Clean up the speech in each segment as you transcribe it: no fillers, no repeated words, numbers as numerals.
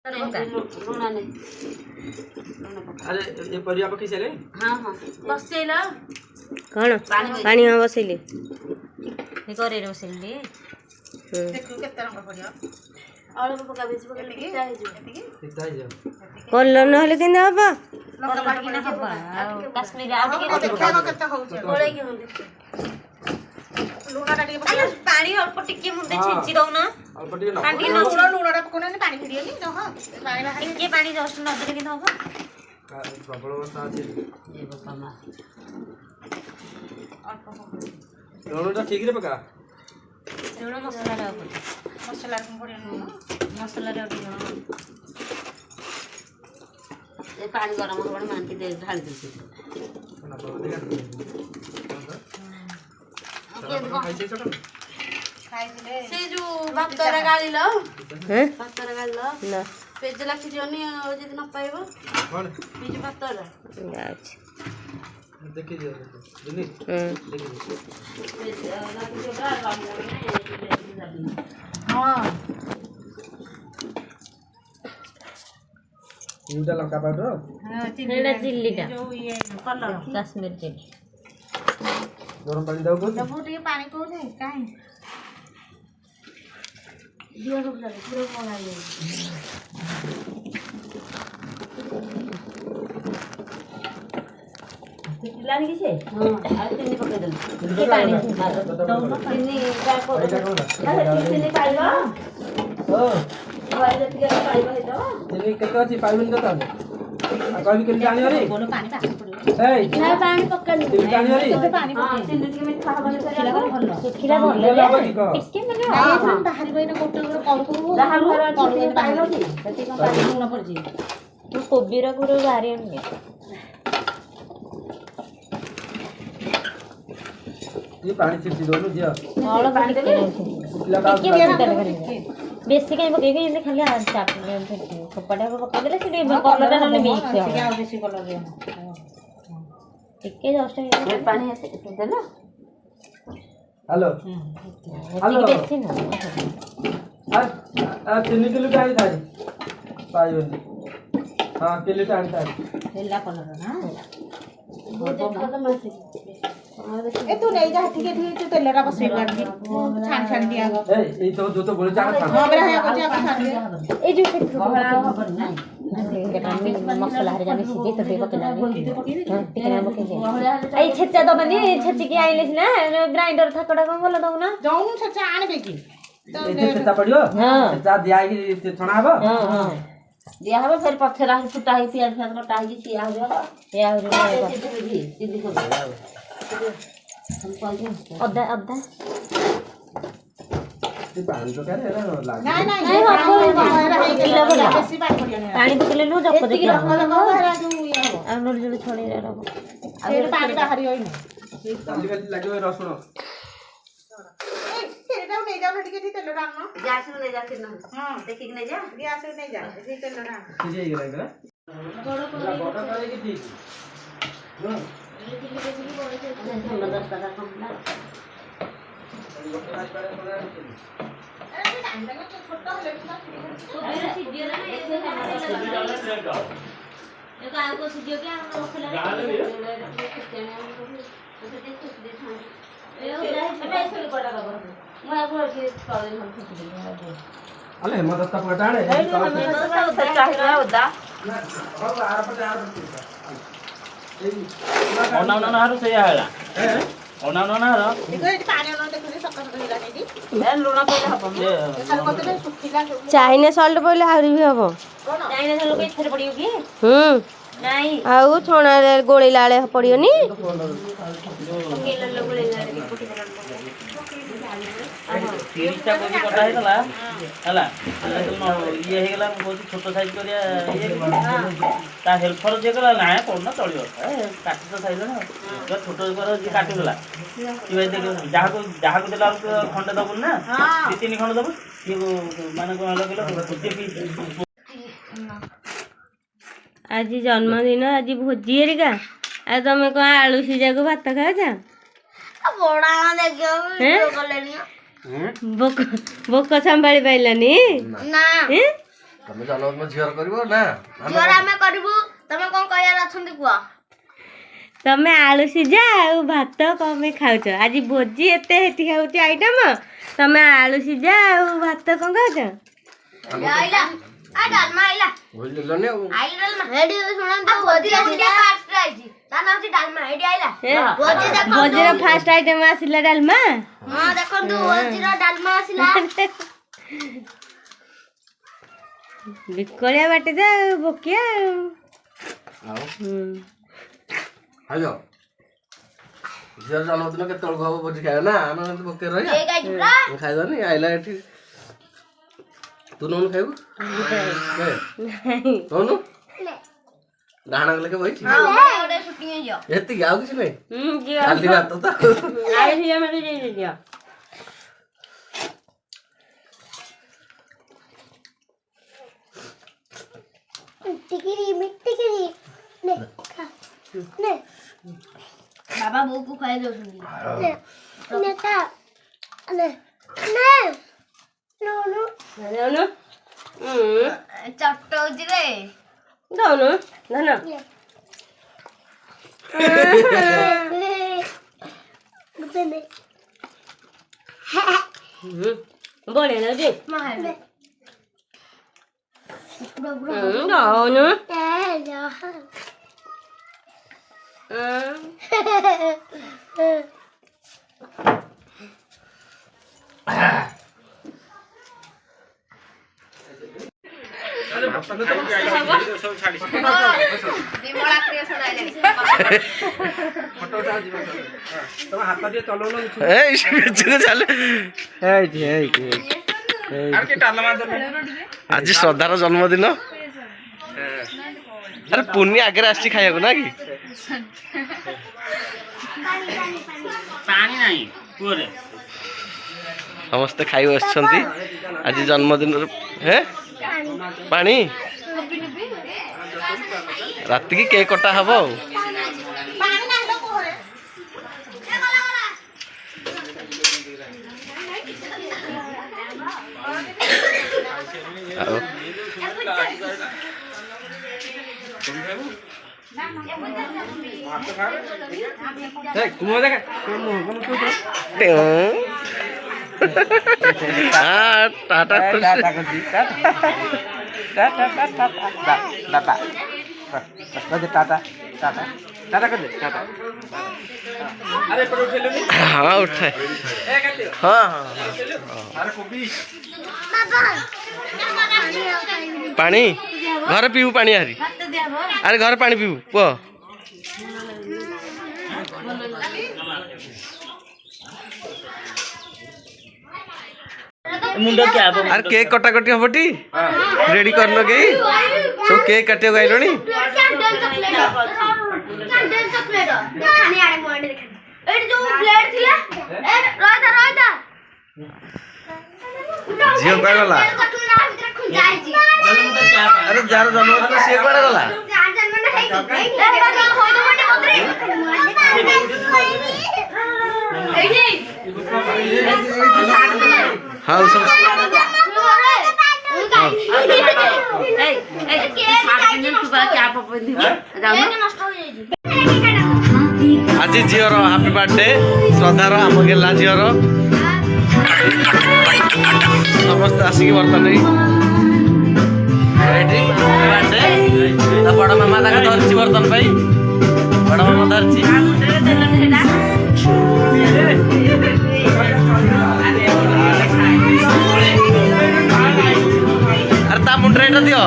लुणा नहीं अरे ये परिया पकी चले हाँ हाँ बसेला कौन पानी में बसैले करे बसेली देखो केते रंग पड़ियो आलू पका बेस पका किता हे जो कलर न हले केन हबा कलर काट के हबा काश्मीरी आ के देखा केते होउछ गोळे के हम लुणा टाटी पका पानी अल्प टिके मुंडे छिंची दउ ना अल्प टिके पानी न लुणा पकोना पानी फिडियो नी ह पानी बाहर टिके पानी जस्ट नजर के हबा प्रबल अवस्था अछि ये बाबा मा अल्प लुणा ठीक रे पका लुणा मसाला रे मसाला रे पड़ियो मसाला रे ये पानी गरम होबण मांती दे ढाल दे से जो भातरा गाली लो हैं भातरा गाली लो ना पेज लाखी जनी जदी न पाइबो कोन पेज भातरा अच्छा देखि दियो जनी देखि पेज लाखी जो हां इटा लंका पाउडर हां चिल्लीटा जो ये कलर काश्मीर चिल्ली गरम पानी दाउ को दबो टे पानी को नै काई दियो रुक जा पूरा कोना ये लानी किसे हां आ तिनी पके दल के पानी तिनी का को तिनी पाइबा ओ भाई जति के पाइबा हे तो तिनी केते अछि पाइबन तो आ कभी के जानी रे कोनो पानी पास पड़ो ए ना पानी पक्का तिनी जानी रे पानी हां तिनी के मिठा हबा सुखिला भल इसके मैंने हां बाहर गइना गोटे गोटे करू बाहर घर करू पाइलो की जति का पानी न पड़ जी तू कोबीरा गुरो बारी नहीं ये पानी छिटी दोनु दियो और पानी दे सुखिला का बेसी कहीं पके के खाली हाथ चाप कपड़ा को पका देले से कलर न मिक्स हो क्या बेसी कलर दे टिके जस्ट पानी ऐसे देला हेलो हेलो बेसी ना आ 3 किलो आई थारी पाइबनी हां किलो टाइम थारी हेला कलर ना वो देखो तो मत ए तू नहीं जा ठीक है तू तेलरा बसई बाड़ी छान छान दिया गो ए तो जो तो बोले जाना था हां बरा है को जा छान दिया ए जो से बड़ा खबर ना मसाला हर जाने सीधे तो देखो केला टिकना बके दे ए छेचा दबनी छेची के आइले ना ग्राइंडर थकड़ा को बोला दउ ना जाऊं छचा आने बेकी ए छेचा पड़ियो हां छेचा दिया कि छणा हबो हां हां दिया हबो फिर पथरा फुटा ही प्याज फ्याज कटा ही सिया हो या रे सिद्धि को अद्दा अद्दा ये पानी तो करे लाग नहीं नहीं नहीं किलो बड़ा बेसी पानी पड़ियो पानी पकेले नु जप दे लगा जो ये हो आ नोर जले छोड़ी रे रहो फिर पानी बाहर होई नहीं खाली खाली लागे रसुण तेरा नहीं जा ठीक है तेल डालना गैस में ले जा फिर ना हां देखि के नहीं जा गैस में नहीं जा ठीक तेल डाल ठीक है लग रहा बड़ा करे कि ठीक हां अले हेमदत्ता पटाणे चाहिए होता ओना ओना हारो से आला ओना ओना हारो देखो ये पानी ओना देखो सका सका हिला नहीं दी ए लुणा पहिले हबो खाली कते सुखिला चाइना सॉल्ट पहिले आउरी भी हबो कोन चाइना सॉल्ट के इथरे पड़ियो की नहीं आउ छोना रे गोली लाले पड़ियो नी केला लो गोली लाले कुटी बना तीनटा कोबी कटा हेतला हला तुम ये हे गेला कोबी छोटो साइज करिया ये ता हेल्पर जे गला ना कोन ना चलियो काटी तो साइज ना तो छोटो कर जे काटी गला कि भाई देख जहा को देला खंड दबु ना ती तीन खंड दबु कि माने को हला गेला कुटी पी आज जन्मदिन आज भोजी हेरिका आ तुम कौन आलू सीजा को भात खाओ बड़ा देखियो वीडियो कॉल लेनी बोक संभाली पाइलानी ना ତମେ ଜନ୍ମଦିନ ଝିଅର କରିବ ନା ଝିଅର ଆମେ କରିବୁ ତମେ କଣ କହିବାର ଅଛନ୍ତି କୁହ ତମେ ଆଳୁ ସିଝା ଆଉ ଭାତ କଣ ପାଇଁ ଖାଉଛ ଆଜି ଭୋଜି ଏତେ ହେଠି ଖାଉଛି ଆଇଟମ ତମେ ଆଳୁ ସିଝା ଆଉ ଭାତ କଣ ଖାଉଛ ଆଇଲା ଆ ଡାଲମା ଆଇଲା ଭୁଲିଲନି ଆଉ ଆଇଲା ଡାଲମା ହେଡି ଶୁଣନ୍ତୁ ଭୋଜି ଆସିଲା ଫାଷ୍ଟ ଆଇଛି ତା ନାଁ ଅଛି ଡାଲମା ହେଡି ଆଇଲା ଭୋଜି ଦେଖନ୍ତୁ ଭୋଜିର ଫାଷ୍ଟ ଆଇଟମ ଆସିଲା ଡାଲମା ହଁ ଦେଖନ୍ତୁ ଭୋଜିର ଡାଲମା ଆସିଲା ବିକଳିଆ ବାଟି ଦେ ଭୋକିଆ ଆଉ ହାଲୋ ଝିଅର ଜନ୍ମଦିନ କେତେବେଳକୁ ହବ ଭୋଜି ଖାଇବା ନା ଆମେ ଭୋକିରେ ରହିବା ଖାଇବାନି ଆଇଲା ଏଠି ତୁ ନଉନୁ ଖାଇବୁ ନଉନୁ ଡାହାଣ ଗଲେ କେ ବଇଛି ଏତିକି ଆଉ କିଛି ନାହିଁ ଖାଲି ଭାତ ତ बाबा बोऊ को खाई दउछुंदी चट्टौची रे दउनु धन बढिया लाउँछ दउनु आज श्रद्धार जन्मदिन अरे पुण्य आगे आसी खाया ना कि समस्ते खाई बस आज जन्मदिन हे पानी राति की केक कटा हब टाटा हाँ उठाए हाँ पानी घर पीबू पानी हारी अरे घर पानी पीबू पुआ अरे केक कटा कटी हम टी रेडी करन के सब केक काटियो गाइलोनी झियो कह गला अरे जार जन्मदिन से कह गला हाँ सब आज झीर हापी बर्थडे श्रद्धार आम गेला झीर समस्त आसिक बर्तन बड़ मामा धरची बर्तन पाई बड़ मामा धरची अरे ता मुंडरे एटा दियो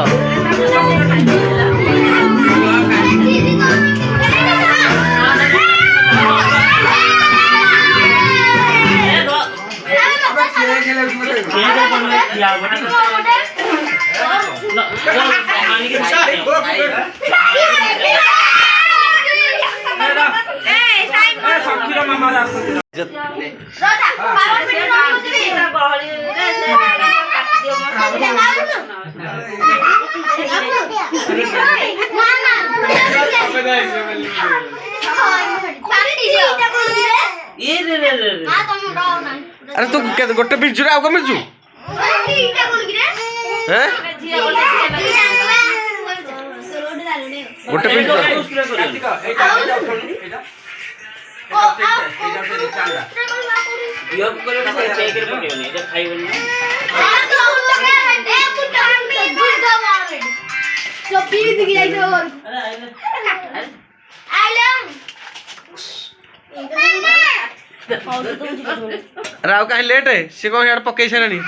अरे तू गोटे मिर्चु आउ मिर्चु हैं गोटे पिन राव कहीं लेट है सी कौन यार पकई सारे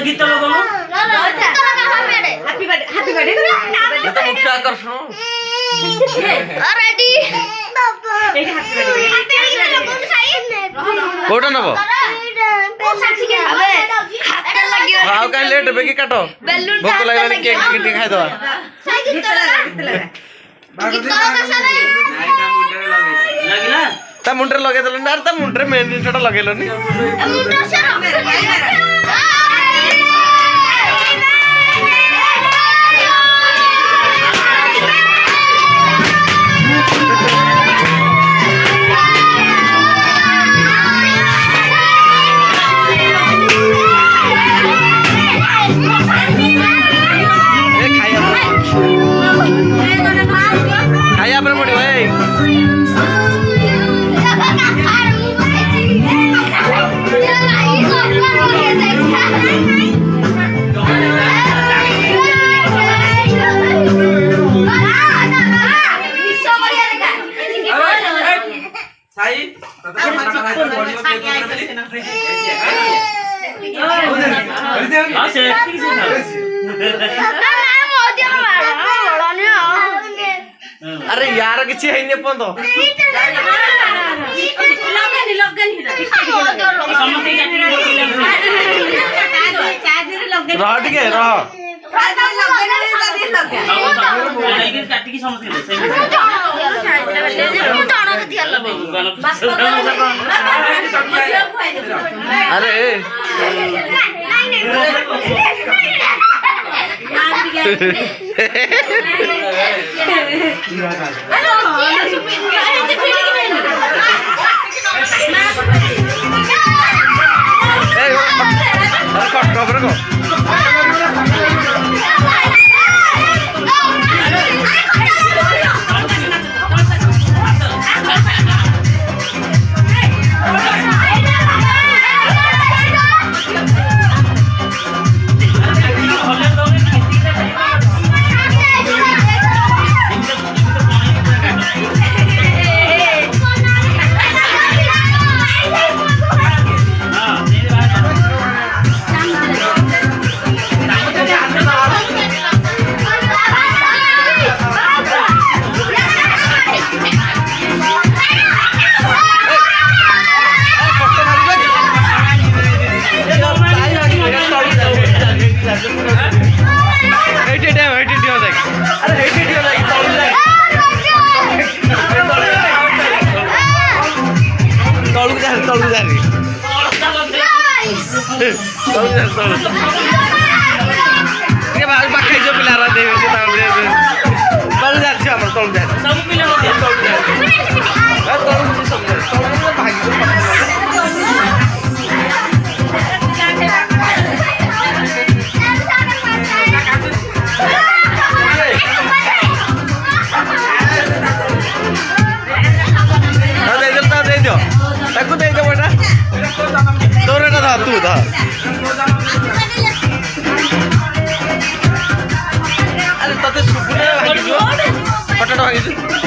गीत लोग क्या कर सुनो कोटा नब राव कहीं लेट बेगी काट भोक लगे केक खाई दवा ता मुंडरे लगे देलन यार ता मुंडरे मेन जिनटा लगेलनी खाया पर पड़ी भाई अरे यार किसी है नहीं अपन तो रह ठीक है रह अरे तू था अरे तते सुपुरे भागिजो पटाटा भागिजो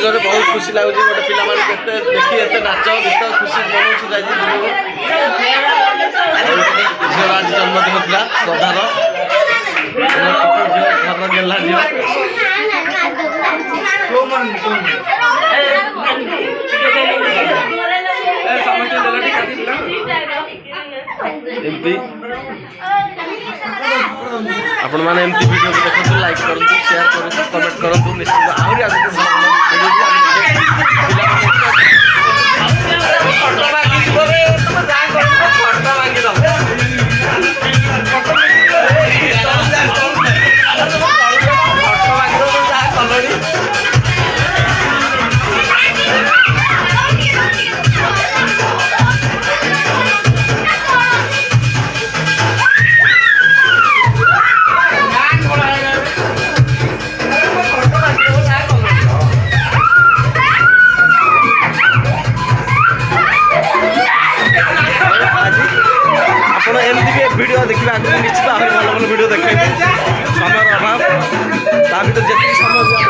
ଭିଡ଼ିଓରେ ବହୁତ ଖୁସି ଲାଗୁଛି ଗୋଟେ ପିଲାମାନେ କେତେ ଦେଖି ଏତେ ନାଚ ଗୀତ ଖୁସି ମନଉଛୁ ଯାଇଛି ଝିଅର ଆଜି ଜନ୍ମଦିନ ଥିଲା ଶ୍ରଦ୍ଧାର ଘର ଗେଲା ଝିଅ ଏମିତି ଆପଣମାନେ ଏମିତି ଭିଡ଼ିଓକୁ ଦେଖନ୍ତୁ ଲାଇକ୍ କରନ୍ତୁ ସେୟାର କରନ୍ତୁ କମେଣ୍ଟ କରନ୍ତୁ ନିଶ୍ଚିତ ଆହୁରି ଆଗକୁ ভিডিও দেখবে আগে নিশ্চিত আরো ভালো ভালো ভিডিও দেখবে সময়ের অভাব তার ভিতরে যেତିকি সময় বিষয়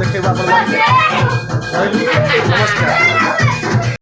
দেখবে আপনার নমস্কার।